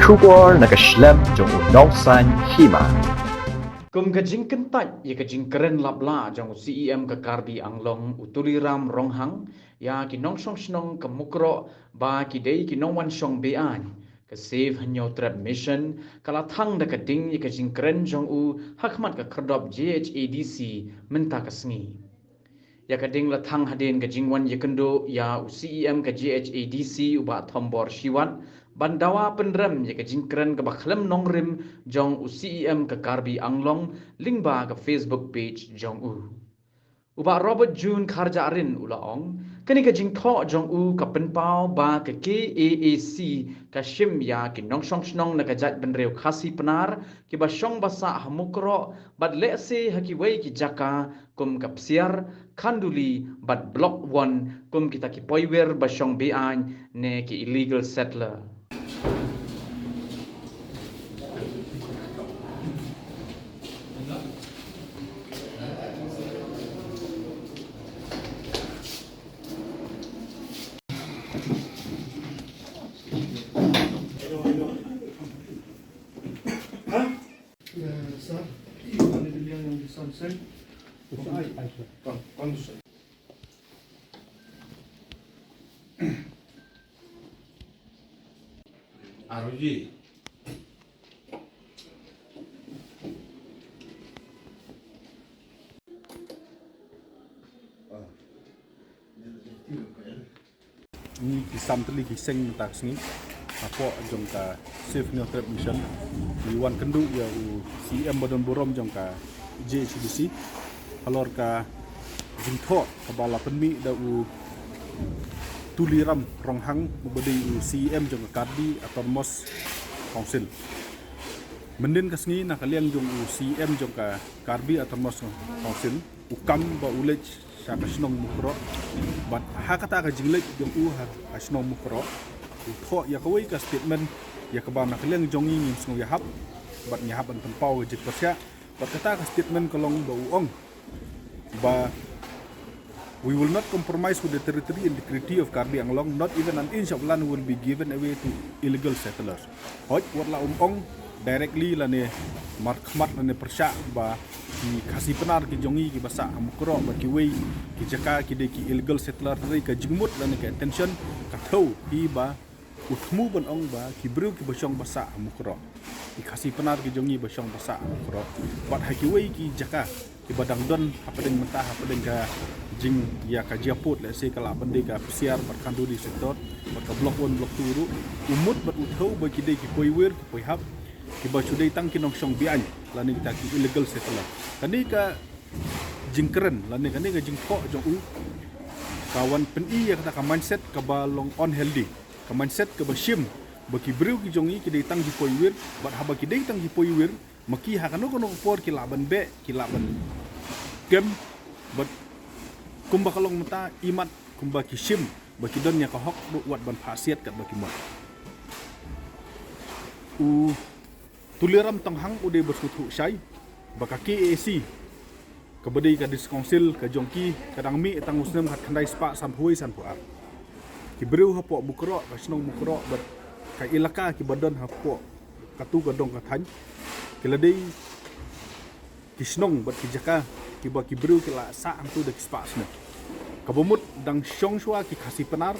Shubor nakaslem jong unausan hima. Kum kajing kentat ya kajing keren labla jong CEM ke karbi anglong utuliram ronghang ya kinong song snong ke mukro ba kidei kinong wan song bean ke save hanyo trap mission kala thang da kading ya kajing keren jong u hakmat ke kerdop JHADC menta ke sengi ya kading la thang haden ke jingwan ya kendo ya CEM ke JHADC uba thombor shiwan bandawa penrem ya ke jingkren ke bakhlem nongrim jong CEM ke karbi anglong lingba ke Facebook page jong uba Robert June Kharjarin ulaong kani ke jingtho jong ka penpau ba ke KAAC ka shim ya ki nong song snong na ka jat benreu khasi penar ki ba shong basa hamukro bad le se haki wei ki jaka kum ka psiar khanduli bad block 1 kum kita ki poiwer ba shong bean ne ki illegal settler. Sir, ano din yung sunset? Conduction. ROG. Ni kisam teli kiseng tak sini apa jong ka safe no trap mission iwan kendu ya u CM Badon Borom jong ka JHDC halor ka jingtho ka bala penmi da u tuliram ronghang mubadi u CM jong ka kardi atau mos council mendin kasngi na kaliang jong u CM jong ka karbi atau mos council ukam ba ulej saka snong mukro bat hakata ka jinglek jong u ha snong mukro tho ya kawai ka statement ya ka ba na kaliang jong ing snong ya hab bat nya hab an tempau jik pasya bat kata ka statement kolong ba uong ba we will not compromise with the territory and integrity of Karbi Anglong. Not even an inch of land will be given away to illegal settlers. Hoj warla umong directly lane markmat lane persya ba ki kasi penar ki jongi ki basa amukro ba ki wei ki jaka ki de ki illegal settler tadi ka jingmut lane ka attention ka thau hi ba utmu ban ong ba ki bru ki basong basa amukro ki kasi penar ki jongi basong basa amukro bat ha ki wei ki jaka ki badang don apa deng mentah apa deng ka jing ya ka japut le se kala bende ka psiar bat kandu di sektor bat ka blok 1 blok 2 ru umut bat uthau ba ki de ki poiwer ki poihap ki ba chudai tang ki nong song bian lani kita ki illegal settler kani ka jingkeren lani kani ka jingko jong u kawan peni ya kata ka mindset ka ba long unhealthy ka mindset ka ba shim ba ki brew ki jong i ki de tang ki poiwer bat haba ki de tang ki poiwer maki ha kanu kono por ki laban be ki laban gem bat kumba kalong mata imat kumba ki shim ba ki don ya ka hok du wat ban phasiat kat ba ki mat u tuliram tanghang ude bersutu syai baka KAC kabadi ka dis council ka jongki kadang mi tang muslim hat khandai spa sam hui san puar ki breu hapo bukro ka snong bukro bat ka ilaka ki badon hapo katu gadong ka than kiladei ki snong bat ki jaka ki ba ki breu ki la sa ang tu de spa sne kabumut dang shong shwa ki khasi penar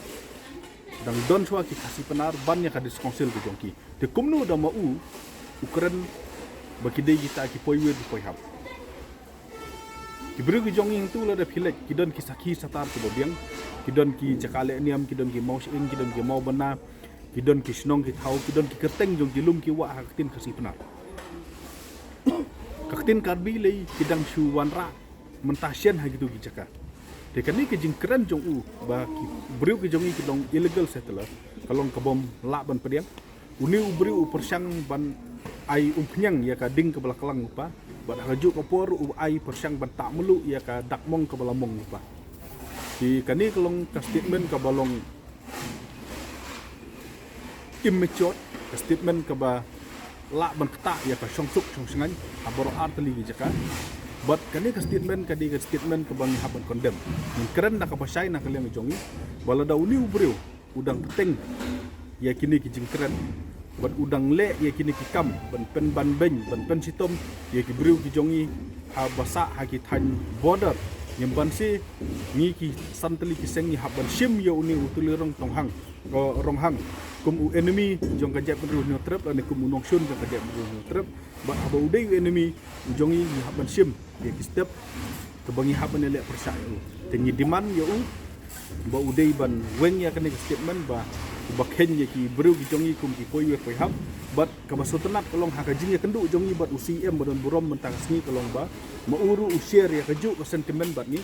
dang don shwa ki khasi penar ban ya ka dis council ki jongki te kumnu da ma u ukren baki dei kita ki poiwer ki poihap ki bru ki jonging tu la da philek ki don ki sakhi satar ki bobiang ki don ki jakale niam ki don ki mau in ki don ki mau bana ki don ki snong ki thau ki don ki kerteng jong ki lum ki wa haktin khasi penar kaktin karbi lei ki dang shu wanra mentasien ha gitu ki jaka de kani ki jing keren jong u ba ki bru ki jongi ki dong illegal settler kalong kabom la ban pediang uni ubri persang ban ai umpnyang ya ka ding ke belakang upa bat haju ka por ai persang ban tak melu ya ka dakmong ke belamong upa di kani kalong ka statement ka balong immature ka statement ka ba la ban kata ya ka songsuk songsengan aboro artli jaka but kani ka statement kadi ka statement ka bang haban condemn ning keren na ka pasay na kaliang jongi wala daw ni ubriw udang peteng ya kini ki jing keren ban udang le ya kini ki kam ban pen ban ben ban pen sitom ya ki briu ki jongi ha basa ha ki than border yang ban si ni ki santali ki seng ni ha ban shim ya uni utulirong tonghang ko ronghang kum u enemy jong ka jep ru no trap ane kum unong shun jong ka jep ru no trap ba ha ba udai enemy jongi ni ha ban shim ya ki step ke bangi ha ban le persa ya tengi diman ya u ba udai ban weng ya kene statement ba bakhen ya ki bru ki jongi kum ki koi we koi hab bat ka basutenat kolong ha ka jing ya kendu jongi bat UCM badan burom mentang sni kolong ba mauru u share ya keju ka sentiment bat ni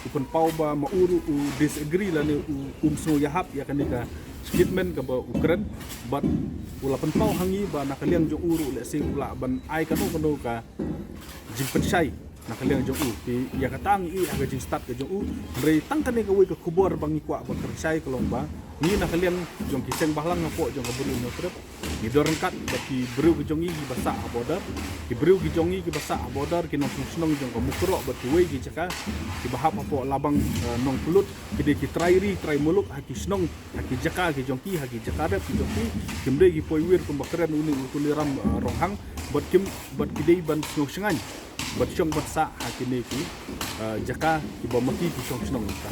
upun pau ba mauru u disagree la ni so ya hab ya kan ka statement ka ba ukren bat ula pen pau hangi ba nakaliang jo uru le sing ula ban ai kanu ka jing pensai nakaliang jo u ti ya katang i aga jing start ka jo u re tang kan ka we ka kubor bangi kwa ba persai kolong ba ni nakaliang jong kiseng bahlang ngapo jong kaburu no trep ni dorangkat baki bru ki jongi ki basa border ki bru ki jongi ki basa border ki nong snong jong ka mukro bat we ki chaka ki bahap apo labang nong pulut ki de ki trai muluk haki snong haki jaka ki jongki haki jakarep ki jongki kimre ki poiwir kum bakren uni utuliram ronghang bat ki dei ban snong sengan bat syong bat sa haki ne ki jaka ki bomaki ki snong ka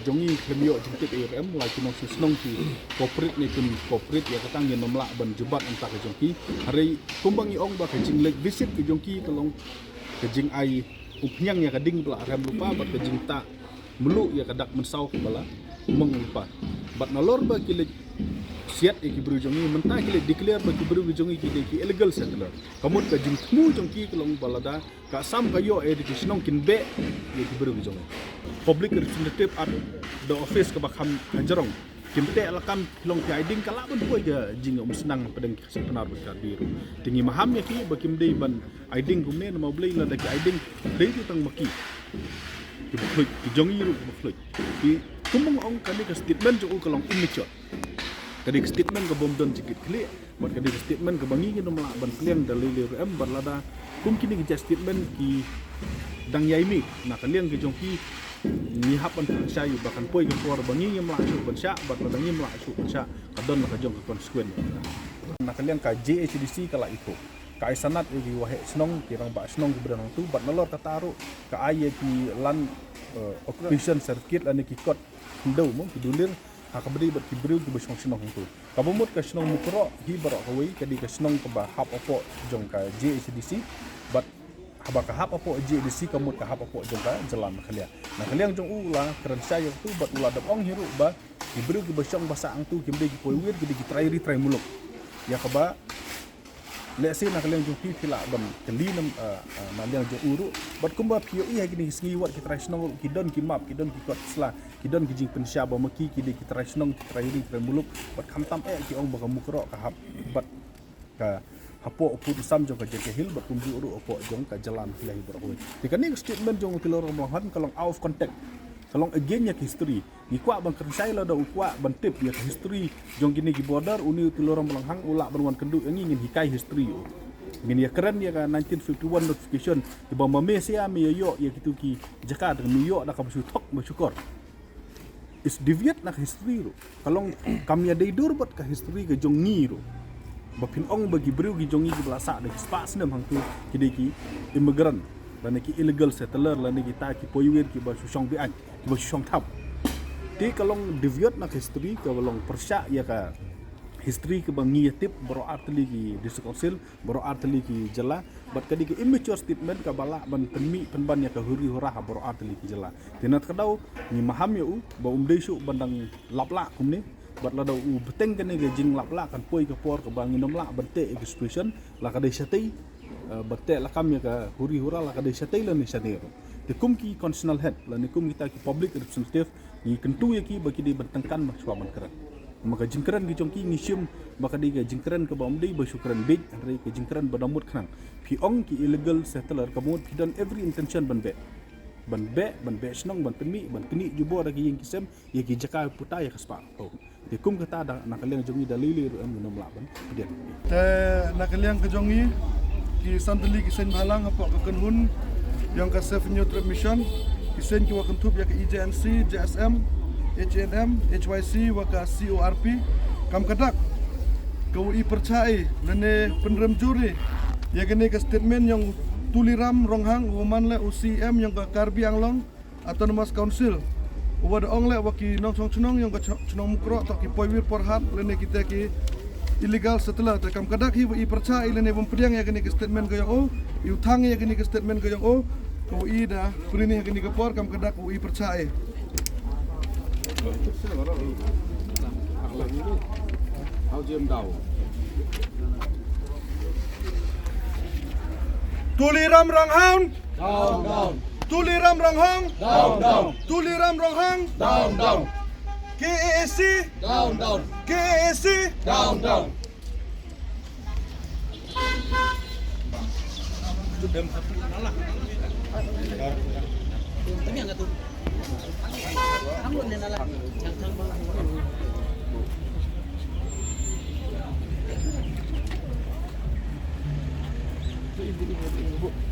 jongi kemio jengtik ARM la kinong senong ki corporate ni kun corporate ya katang yang nomlak ban jebat entah ke jongki hari kumbang i ong ba ke jing lek visit ke jongki tolong ke jing ai upnyang ya kading pula ram lupa bat ke jing ta melu ya kadak mensau bala meng lupa bat nalor ba ki siat ki bru jongi mentah ki declare ba ki bru jongi ki illegal settler kamut ka jing tmu jongki tolong balada ka sam kayo education kin be ya ki bru jongi public representative at the office ke bakham hajarong kimte alakam kilong ti aiding kala ban po ga jing musnang pedeng sepenar berkar biru tingi maham ya ki bakim dei ban aiding gumne na mablei la daki aiding dei tu tang maki ki bkhoi ki jongi ru bkhoi ki kumong ong kali ka statement jo kolong immature kadi statement ke bom don cikit kli bat kadi statement ke bangi ki nomla ban klian dalil em barlada kum kini ki statement ki dang yaimi na kalian ke jongki ni hapan sayu bahkan poi ke keluar bangi yang melaju bensya bat badangi melaju bensya kadon ka jong konsekuen na kalian ka JHDC kala itu ka isanat igi wahe snong kirang ba snong gibran tu bat nolor kataru ka aye ki lan occupation circuit lan ki kot ndau mo kidulir hakabri bat kibru ki besong snong tu kabumut ka snong mukro hi barok kawi kadi ka snong ka ba hap opo jong ka JHDC bat habaka hap apo JDC kamut ka hap apo jongka jalan khalia na khaliang jong ula keren saya tu bat ula dap ong hiru ba dibru ki besong basa ang tu kimbe ki poiwir ki trai muluk ya kaba lesi na khaliang jong pi phila ban kelinam na liang jong uru bat kumba POE ha gini sngi wat ki trai snong ki don ki map ki don ki kot sla ki don ki jing pensya ba maki ki ki trai snong ki trai muluk bat khamtam ki ong ba mukro ka hap bat ka hapo putusam jong ka jeke hil bat kumbi uru opo jong ka jalan hilai beroi dikani statement jong tilor melahan kalong out of context kalong again ya history ni kwa bang kersai la da kwa ban tip ya history jong gini ki border uni tilor melanghang ulak banwan kendu ngin hikai history ngin ya keren ya ka 1951 notification di bawah Malaysia mi yo ya kitu ki Jakarta New York da ka bersyukur bersyukur is deviate na history ro kalong kami ada idur bat ka history ke jong ni ro bapin ong bagi beriu gi jongi gi belasa de spas nem hang tu ki immigrant dan ki illegal settler la ni kita ki poyuir ki ba susong bi an ki ba susong thap ti kalong deviate na history ka kalong persya ya ka history ke bangi tip bro artli ki diskosil bro artli ki jala bat kadi ki immature statement ka bala ban penmi penban ya ka huri hurah bro artli ki jala tinat kadau ni maham ya u ba umdeisu bandang lapla kumni bat la da u beteng kan ge jing lapla kan poi ke por ke bangi nomla bente expression la ka de satei bete la kam ya ka huri hura la ka de satei la ni sanero te kum ki constitutional head la ni kum kita ki public representative ni kentu ya ki bagi di bentengkan mahsuaman keran maka jingkran ki jongki ni sim maka di ge jingkran ke bamdei ba syukran big re ke jingkran badamut khan pi ong ki illegal settler kamut ki dan every intention ban be snong ban penmi ban kini jubo lagi yang kisem ya ki jaka putai ka spa te kum kata da nakaliang jongi dalili ru am nom laban kemudian te nakaliang ke jongi ki santali ki sen balang apa ke kenhun yang ka safe new trip mission ki sen ki wakan tup ya ke EJNC JSM HNM HYC wa ka CORP kam kadak kau percaya lene penerem juri ya kene ke statement yang tuliram ronghang uman le UCM yang ke Karbi Anglong Autonomous Council wad ong le waki nong song chunong yang ke chunong mukro tak ki poiwir porhat lene kita ki illegal setelah takam kadak hi percaya lene pempriang ya kene ke statement ke yang o utang ya kene ke statement ke yang o kau dah perini ya kene ke por kam kadak kau percaya Tuliram Ranghang down Tuliram Ranghang down Tuliram Ranghang down KAC down KAC down Ibu